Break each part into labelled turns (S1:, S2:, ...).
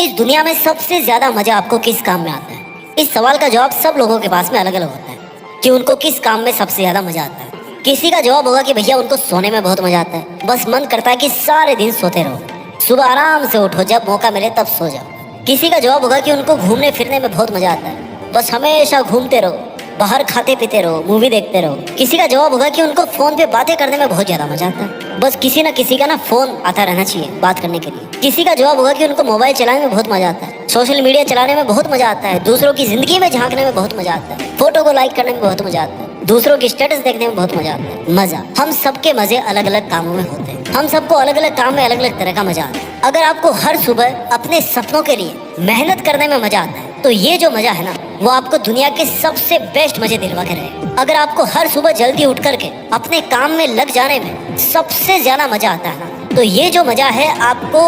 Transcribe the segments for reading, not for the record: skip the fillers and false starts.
S1: इस दुनिया में सबसे ज्यादा मजा आपको किस काम में आता है? इस सवाल का जवाब सब लोगों के पास में अलग अलग होता है कि उनको किस काम में सबसे ज्यादा मजा आता है। किसी का जवाब होगा कि भैया उनको सोने में बहुत मजा आता है, बस मन करता है कि सारे दिन सोते रहो, सुबह आराम से उठो, जब मौका मिले तब सो जाओ। किसी का जवाब होगा कि उनको घूमने फिरने में बहुत मजा आता है, बस हमेशा घूमते रहो, बाहर खाते पीते रहो, मूवी देखते रहो। किसी का जवाब होगा कि उनको फोन पे बातें करने में बहुत ज्यादा मजा आता है, बस किसी ना किसी का ना फोन आता रहना चाहिए बात करने के लिए। किसी का जवाब होगा कि उनको मोबाइल चलाने में बहुत मजा आता है, सोशल मीडिया चलाने में बहुत मजा आता है, दूसरों की जिंदगी में झांकने में बहुत मजा आता है, फोटो को लाइक करने में बहुत मजा आता है, दूसरों की स्टेटस देखने में बहुत मजा आता है। मजा हम सबके मजे अलग अलग कामों में होते हैं, हम सबको अलग अलग काम में अलग अलग तरह का मजा आता है। अगर आपको हर सुबह अपने सपनों के लिए मेहनत करने में मजा आता है तो ये जो मजा है ना वो आपको दुनिया के सबसे बेस्ट मजे दिलवा के रहे। अगर आपको हर सुबह जल्दी उठ करके अपने काम में लग जाने में सबसे ज्यादा मजा आता है ना तो ये जो मजा है आपको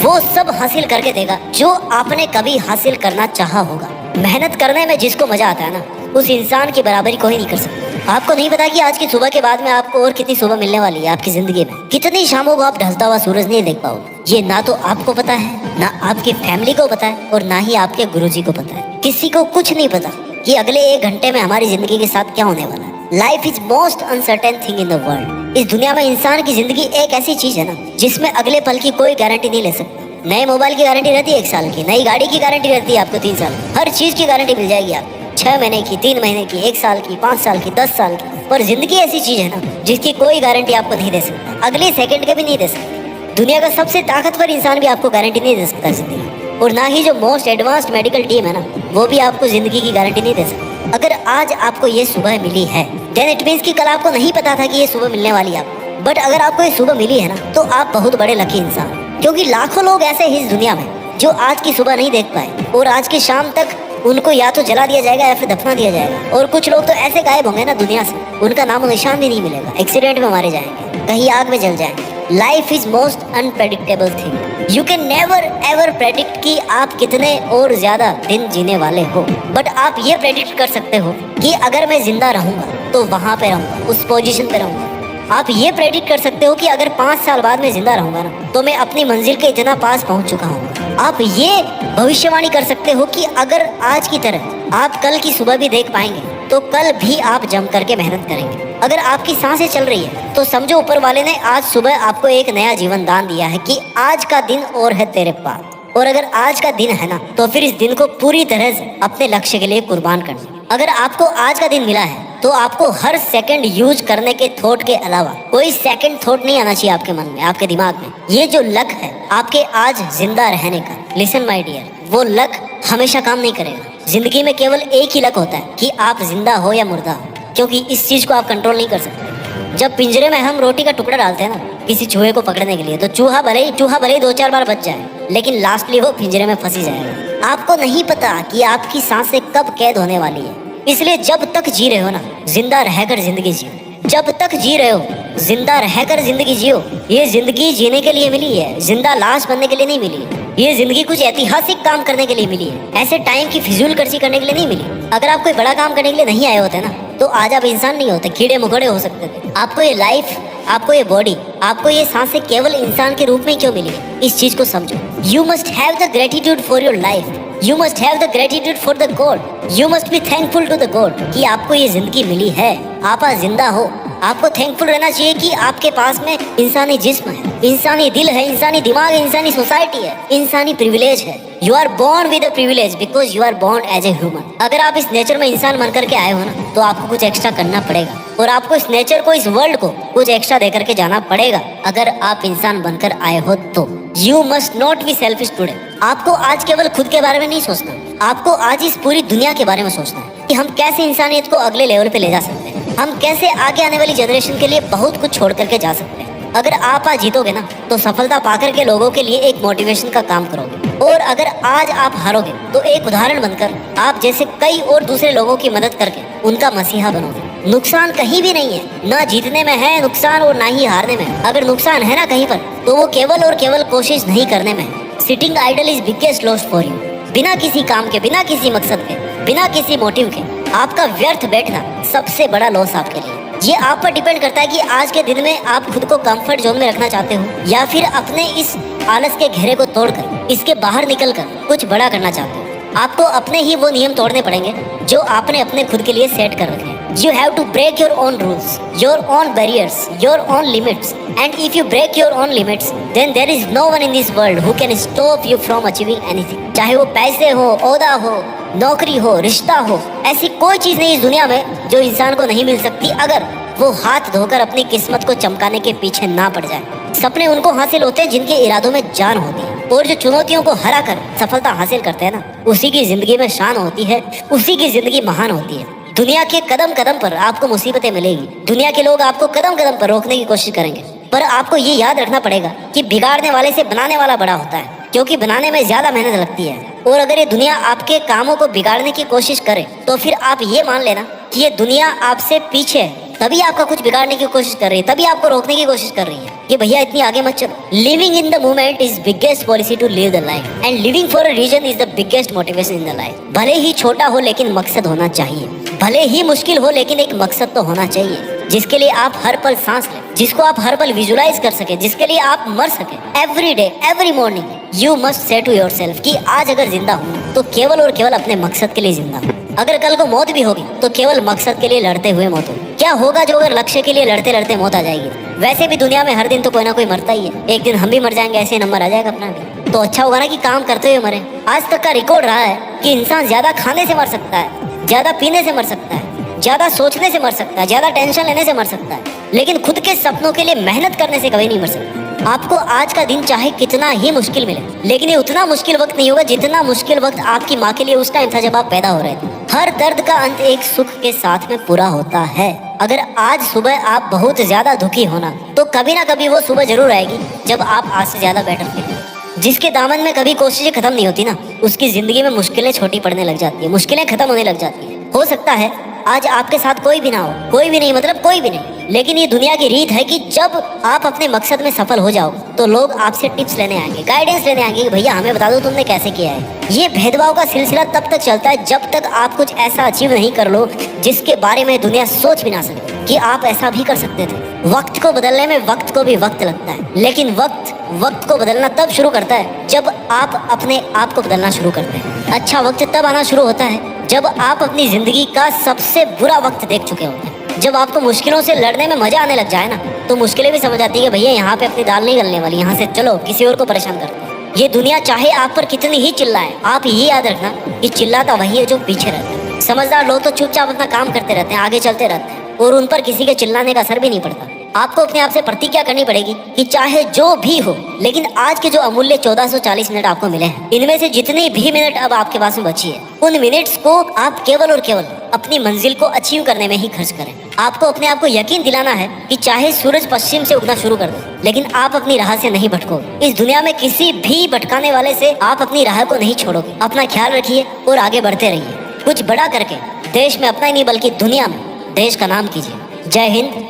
S1: वो सब हासिल करके देगा जो आपने कभी हासिल करना चाहा होगा। मेहनत करने में जिसको मजा आता है ना उस इंसान की बराबरी कोई नहीं कर सकता। आपको नहीं पता कि आज की सुबह के बाद में आपको और कितनी सुबह मिलने वाली है आपकी जिंदगी में, कितनी शामों को आप ढलता हुआ सूरज नहीं देख पाओगे। ये ना तो आपको पता है, ना आपकी फैमिली को पता है और ना ही आपके गुरुजी को पता है। किसी को कुछ नहीं पता कि अगले 1 घंटे में हमारी जिंदगी के साथ क्या होने वाला है। Life is most uncertain thing in the world. इस दुनिया में इंसान की जिंदगी एक ऐसी चीज है ना जिसमें अगले पल की कोई गारंटी नहीं ले सकता। नए मोबाइल की गारंटी रहती है 1 साल की, नई गाड़ी की गारंटी रहती है आपको 3 साल, हर चीज की गारंटी मिल जाएगी आपको 6 महीने की, 3 महीने की, 1 साल की, 5 साल की, 10 साल की। पर जिंदगी ऐसी चीज है ना जिसकी कोई गारंटी आपको नहीं दे सकता, अगले सेकंड के भी नहीं दे सकता। दुनिया का सबसे ताकतवर इंसान भी आपको गारंटी नहीं दे सकता जिंदगी, और ना ही जो मोस्ट एडवांस्ड मेडिकल टीम है ना वो भी आपको जिंदगी की गारंटी नहीं दे सकती। अगर आज आपको ये सुबह मिली है देन इट मींस कि कल आपको नहीं पता था कि ये सुबह मिलने वाली है आपको, बट अगर आपको ये सुबह मिली है ना तो आप बहुत बड़े लकी इंसान। क्योंकि लाखों लोग ऐसे हैं इस दुनिया में जो आज की सुबह नहीं देख पाए और आज की शाम तक उनको या तो जला दिया जाएगा या फिर दफना दिया जाएगा। और कुछ लोग तो ऐसे गायब होंगे ना दुनिया से, उनका नामो निशान भी नहीं मिलेगा, एक्सीडेंट में मारे जाएंगे, कहीं आग में जल जाएंगे। Life is most unpredictable thing. You can never ever predict कि आप कितने और ज्यादा दिन जीने वाले हो, बट आप ये प्रेडिक्ट कर सकते हो कि अगर मैं जिंदा रहूंगा तो वहां पे रहूंगा, उस पोजीशन पे रहूंगा। आप ये प्रेडिक्ट कर सकते हो कि अगर 5 साल बाद में जिंदा रहूंगा ना तो मैं अपनी मंजिल के इतना पास पहुंच चुका हूँ। आप ये भविष्यवाणी कर सकते हो कि अगर आज की तरह आप कल की सुबह भी देख पाएंगे तो कल भी आप जम करके मेहनत करेंगे। अगर आपकी सांसें चल रही है तो समझो ऊपर वाले ने आज सुबह आपको एक नया जीवन दान दिया है कि आज का दिन और है तेरे पास, और अगर आज का दिन है ना तो फिर इस दिन को पूरी तरह से अपने लक्ष्य के लिए कुर्बान करना। अगर आपको आज का दिन मिला है तो आपको हर सेकंड यूज करने के थॉट के अलावा कोई सेकंड थॉट नहीं आना चाहिए आपके मन में, आपके दिमाग में। ये जो लक है आपके आज जिंदा रहने का, लिसन माय डियर, वो लक हमेशा काम नहीं करेगा। जिंदगी में केवल एक ही लक होता है कि आप जिंदा हो या मुर्दा हो, क्योंकि इस चीज को आप कंट्रोल नहीं कर सकते। जब पिंजरे में हम रोटी का टुकड़ा डालते हैं ना किसी चूहे को पकड़ने के लिए तो चूहा भले ही 2-4 बार बच जाए लेकिन लास्टली वो पिंजरे में फंसी जाएगा। आपको नहीं पता कि आपकी सांसें कब कैद होने वाली है, इसलिए जब तक जी रहे हो ना जिंदा रहकर जिंदगी जियो। जब तक जी रहे हो जिंदा रहकर जिंदगी जियो। ये जिंदगी जीने के लिए मिली है, जिंदा लाश बनने के लिए नहीं मिली है। ये जिंदगी कुछ ऐतिहासिक काम करने के लिए मिली है, ऐसे टाइम की फिजूल खर्ची करने के लिए नहीं मिली। अगर आप कोई बड़ा काम करने के लिए नहीं आए होते ना तो आज आप इंसान नहीं होते, कीड़े मकोड़े हो सकते थे। आपको ये लाइफ, आपको ये बॉडी, आपको ये सांसें केवल इंसान के रूप में क्यों मिली है, इस चीज को समझो। You must have the gratitude for your life, you must have the gratitude for the God, you must be thankful to the God कि आपको ये जिंदगी मिली है, आप आज जिंदा हो। आपको थैंकफुल रहना चाहिए कि आपके पास में इंसानी जिस्म है, इंसानी दिल है, इंसानी दिमाग है, इंसानी सोसाइटी है, इंसानी प्रिविलेज है। You are born with a privilege because you are born as a human. अगर आप इस नेचर में इंसान बन करके आए हो ना तो आपको कुछ एक्स्ट्रा करना पड़ेगा और आपको इस नेचर को, इस वर्ल्ड को कुछ एक्स्ट्रा दे करके जाना पड़ेगा। अगर आप इंसान बनकर आए हो तो you must not be selfish today. आपको आज केवल खुद के बारे में नहीं सोचना, आपको आज इस पूरी दुनिया के बारे में सोचना है कि हम कैसे इंसानियत को अगले लेवल पे ले जा सकते हैं, हम कैसे आगे आने वाली जनरेशन के लिए बहुत कुछ छोड़ करके जा सकते हैं। अगर आप आज जीतोगे ना तो सफलता पाकर के लोगों के लिए एक मोटिवेशन का काम करोगे, और अगर आज आप हारोगे तो एक उदाहरण बनकर आप जैसे कई और दूसरे लोगों की मदद करके उनका मसीहा बनोगे। नुकसान कहीं भी नहीं है, ना जीतने में है नुकसान और ना ही हारने में है। अगर नुकसान है ना कहीं पर तो वो केवल और केवल कोशिश नहीं करने में है। Sitting idle is biggest loss for you. बिना किसी काम के, बिना किसी मकसद के, बिना किसी मोटिव के आपका व्यर्थ बैठना सबसे बड़ा लॉस आपके लिए। ये आप पर डिपेंड करता है कि आज के दिन में आप खुद को कंफर्ट जोन में रखना चाहते हो या फिर अपने इस आलस के घेरे को तोड़कर, इसके बाहर निकलकर कुछ बड़ा करना चाहते हो, आपको अपने ही वो नियम तोड़ने पड़ेंगे जो आपने अपने खुद के लिए सेट कर रखे हैं। You have to break your own rules, your own barriers, your own limits. And if you break your own limits, then there is no one in this world who can stop you from achieving anything. चाहे वो पैसे हो, ओहदा हो, नौकरी हो, रिश्ता हो, ऐसी कोई चीज नहीं इस दुनिया में जो इंसान को नहीं मिल सकती अगर वो हाथ धोकर अपनी किस्मत को चमकाने के पीछे ना पड़ जाए। सपने उनको हासिल होते हैं जिनके इरादों में जान होती है, और जो चुनौतियों को हरा कर सफलता हासिल करते हैं ना, उसी की जिंदगी में शान होती है, उसी की जिंदगी महान होती है। दुनिया के कदम कदम पर आपको मुसीबतें मिलेगी, दुनिया के लोग आपको कदम कदम पर रोकने की कोशिश करेंगे, पर आपको ये याद रखना पड़ेगा कि बिगाड़ने वाले से बनाने वाला बड़ा होता है, क्योंकि बनाने में ज्यादा मेहनत लगती है। और अगर ये दुनिया आपके कामों को बिगाड़ने की कोशिश करे तो फिर आप ये मान लेना कि ये दुनिया आपसे पीछे है, तभी आपका कुछ बिगाड़ने की कोशिश कर रही है, तभी आपको रोकने की कोशिश कर रही है कि भैया इतनी आगे मत चलो। Living in the moment is biggest policy to live the life, and living for a reason is the biggest motivation in the life. भले ही छोटा हो लेकिन मकसद होना चाहिए, भले ही मुश्किल हो लेकिन एक मकसद तो होना चाहिए जिसके लिए आप हर पल सांस लें, जिसको आप हर पल विजुलाइज कर सके, जिसके लिए आप मर सके। Every day every morning you must say to yourself कि आज अगर जिंदा हूँ तो केवल और केवल अपने मकसद के लिए जिंदा हूँ। अगर कल को मौत भी होगी तो केवल मकसद के लिए लड़ते हुए मौत होगी। क्या होगा जो अगर लक्ष्य के लिए लड़ते लड़ते मौत आ जाएगी? वैसे भी दुनिया में हर दिन तो कोई ना कोई मरता ही है, एक दिन हम भी मर जाएंगे, ऐसे नंबर आ जाएगा अपना भी। तो अच्छा होगा ना कि काम करते हुए मरे। आज तक का रिकॉर्ड रहा है कि इंसान ज्यादा खाने से मर सकता है, ज्यादा पीने से मर सकता है, ज्यादा सोचने से मर सकता है, ज्यादा टेंशन लेने से मर सकता है, लेकिन खुद के सपनों के लिए मेहनत करने से कभी नहीं मर सकता। आपको आज का दिन चाहे कितना ही मुश्किल मिले, लेकिन ये उतना मुश्किल वक्त नहीं होगा जितना मुश्किल वक्त आपकी माँ के लिए उस टाइम था जब आप पैदा हो रहे थे। हर दर्द का अंत एक सुख के साथ में पूरा होता है। अगर आज सुबह आप बहुत ज्यादा दुखी होना तो कभी ना कभी वो सुबह जरूर आएगी जब आप आज से ज्यादा बेटर फील। जिसके दामन में कभी कोशिशें खत्म नहीं होती ना, उसकी जिंदगी में मुश्किलें छोटी पड़ने लग जाती है, मुश्किलें खत्म होने लग जाती है। हो सकता है आज आपके साथ कोई भी ना हो, कोई भी नहीं, मतलब कोई भी नहीं, लेकिन ये दुनिया की रीत है कि जब आप अपने मकसद में सफल हो जाओ तो लोग आपसे टिप्स लेने आएंगे, गाइडेंस लेने आएंगे कि भैया हमें बता दो तुमने कैसे किया है। ये भेदभाव का सिलसिला तब तक चलता है जब तक आप कुछ ऐसा अचीव नहीं कर लो जिसके बारे में दुनिया सोच भी ना सके कि आप ऐसा भी कर सकते थे। वक्त को बदलने में वक्त को भी वक्त लगता है, लेकिन वक्त को बदलना तब शुरू करता है जब आप अपने आप को बदलना शुरू करते हैं। अच्छा वक्त तब आना शुरू होता है जब आप अपनी जिंदगी का सबसे बुरा वक्त देख चुके होते हैं। जब आपको मुश्किलों से लड़ने में मजा आने लग जाए ना, तो मुश्किलें भी समझ आती है कि भैया यहाँ पे अपनी दाल नहीं गलने वाली, यहाँ से चलो किसी और को परेशान करते हैं। ये दुनिया चाहे आप पर कितनी ही चिल्लाए, आप ये याद रखना कि चिल्लाता वही है जो पीछे रहता है। समझदार लोग तो चुपचाप अपना काम करते रहते हैं, आगे चलते रहते हैं, और उन पर किसी के चिल्लाने का असर भी नहीं पड़ता। आपको अपने आप से प्रतिज्ञा करनी पड़ेगी कि चाहे जो भी हो, लेकिन आज के जो अमूल्य 1440 मिनट आपको मिले हैं, इनमें से जितनी भी मिनट अब आपके पास में बची है, उन मिनट्स को आप केवल और केवल अपनी मंजिल को अचीव करने में ही खर्च करें। आपको अपने आप को यकीन दिलाना है कि चाहे सूरज पश्चिम से उगना शुरू कर दे, लेकिन आप अपनी राह से नहीं भटको। इस दुनिया में किसी भी भटकाने वाले से आप अपनी राह को नहीं छोड़ोगे। अपना ख्याल रखिए और आगे बढ़ते रहिए। कुछ बड़ा करके देश में अपना ही नहीं बल्कि दुनिया में देश का नाम कीजिए। जय हिंद,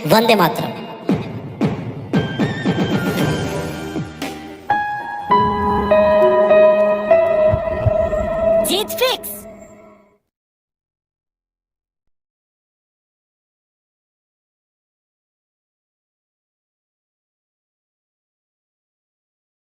S1: वंदे मातरम।
S2: जीत फिक्स।